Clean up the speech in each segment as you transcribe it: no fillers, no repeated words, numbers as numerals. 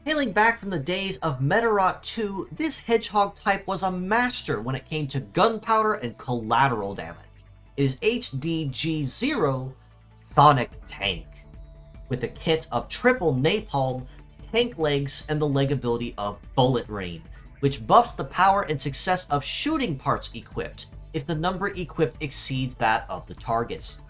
Hailing back from the days of Medarot 2, this hedgehog type was a master when it came to gunpowder and collateral damage. It is HDG00 Sonic Tank, with a kit of triple Napalm, tank legs, and the leg ability of Bullet Rain, which buffs the power and success of shooting parts equipped, if the number equipped exceeds that of the targets.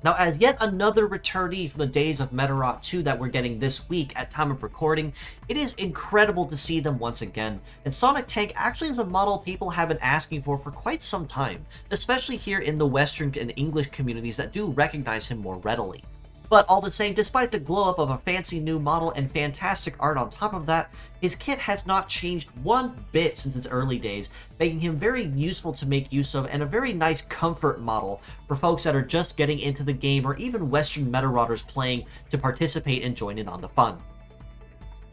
Now, as yet another returnee from the days of Medarot 2 that we're getting this week at time of recording, it is incredible to see them once again, and Sonic Tank actually is a model people have been asking for quite some time, especially here in the Western and English communities that do recognize him more readily. But all the same, despite the glow-up of a fancy new model and fantastic art on top of that, his kit has not changed one bit since its early days, making him very useful to make use of and a very nice comfort model for folks that are just getting into the game or even Western Metarotters playing to participate and join in on the fun.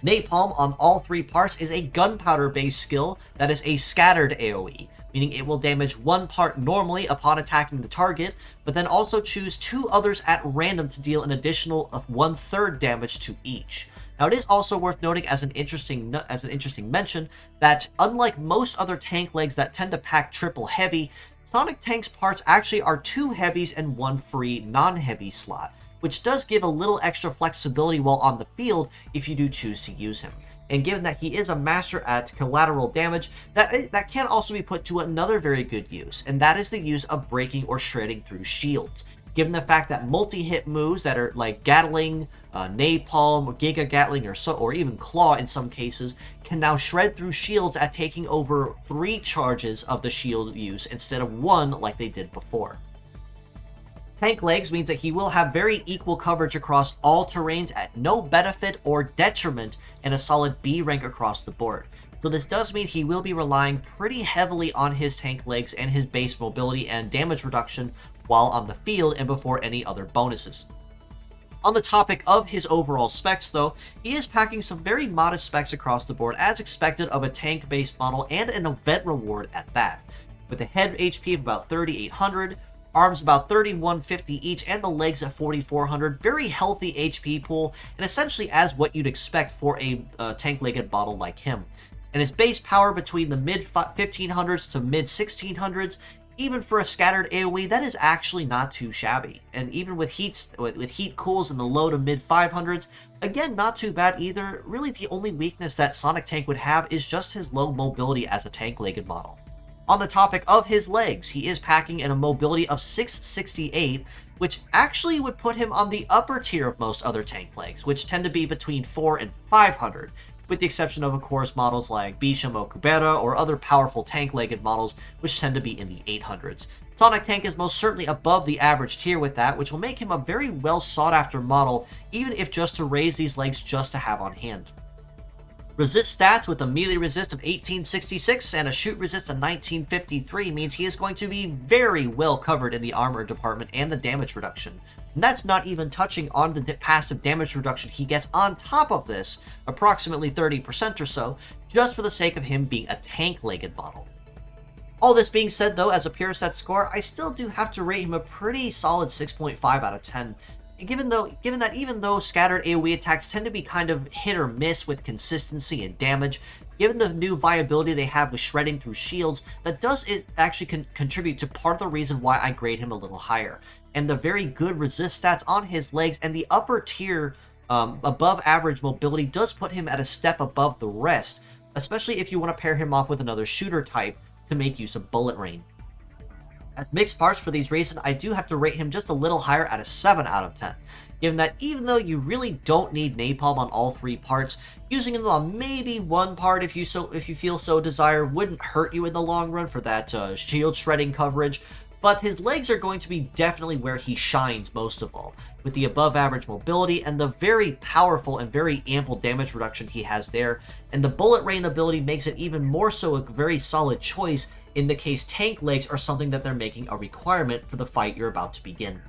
Napalm on all three parts is a gunpowder-based skill that is a scattered AoE, meaning it will damage one part normally upon attacking the target, but then also choose two others at random to deal an additional of 1/3 damage to each. Now, it is also worth noting as an interesting mention that unlike most other tank legs that tend to pack triple heavy, Sonic Tank's parts actually are 2 heavies and 1 free non-heavy slot, which does give a little extra flexibility while on the field if you do choose to use him. And given that he is a master at collateral damage, that can also be put to another very good use, and that is the use of breaking or shredding through shields. Given the fact that multi-hit moves that are like Gatling, Napalm, Giga Gatling, or even Claw in some cases, can now shred through shields at taking over 3 charges of the shield use instead of 1 like they did before. Tank legs means that he will have very equal coverage across all terrains at no benefit or detriment and a solid B rank across the board. So this does mean he will be relying pretty heavily on his tank legs and his base mobility and damage reduction while on the field and before any other bonuses. On the topic of his overall specs though, he is packing some very modest specs across the board as expected of a tank-based model and an event reward at that, with a head HP of about 3,800, arms about 3,150 each, and the legs at 4,400. Very healthy HP pool, and essentially as what you'd expect for a tank-legged model like him. And his base power between the mid-1500s to mid-1600s, even for a scattered AoE, that is actually not too shabby. And even with heat cools in the low to mid-500s, again, not too bad either. Really, the only weakness that Sonic Tank would have is just his low mobility as a tank-legged model. On the topic of his legs, he is packing in a mobility of 668, which actually would put him on the upper tier of most other tank legs, which tend to be between 400 and 500, with the exception of course, models like Bisham Okubera or other powerful tank-legged models, which tend to be in the 800s. Sonic Tank is most certainly above the average tier with that, which will make him a very well sought-after model, even if just to raise these legs just to have on hand. Resist stats with a melee resist of 1866 and a shoot resist of 1953 means he is going to be very well covered in the armor department and the damage reduction. And that's not even touching on the passive damage reduction he gets on top of this, approximately 30% or so, just for the sake of him being a tank-legged model. All this being said though, as a pure set score, I still do have to rate him a pretty solid 6.5 out of 10. Given that even though scattered AoE attacks tend to be kind of hit or miss with consistency and damage, given the new viability they have with shredding through shields, that does actually contribute to part of the reason why I grade him a little higher. And the very good resist stats on his legs and the upper tier above average mobility does put him at a step above the rest, especially if you want to pair him off with another shooter type to make use of Bullet Rain. As mixed parts for these reasons, I do have to rate him just a little higher at a 7 out of 10. Given that even though you really don't need Napalm on all 3 parts, using him on maybe one part if you feel so desire wouldn't hurt you in the long run for that shield shredding coverage, but his legs are going to be definitely where he shines most of all, with the above average mobility and the very powerful and very ample damage reduction he has there, and the Bullet Rain ability makes it even more so a very solid choice in the case tank legs are something that they're making a requirement for the fight you're about to begin.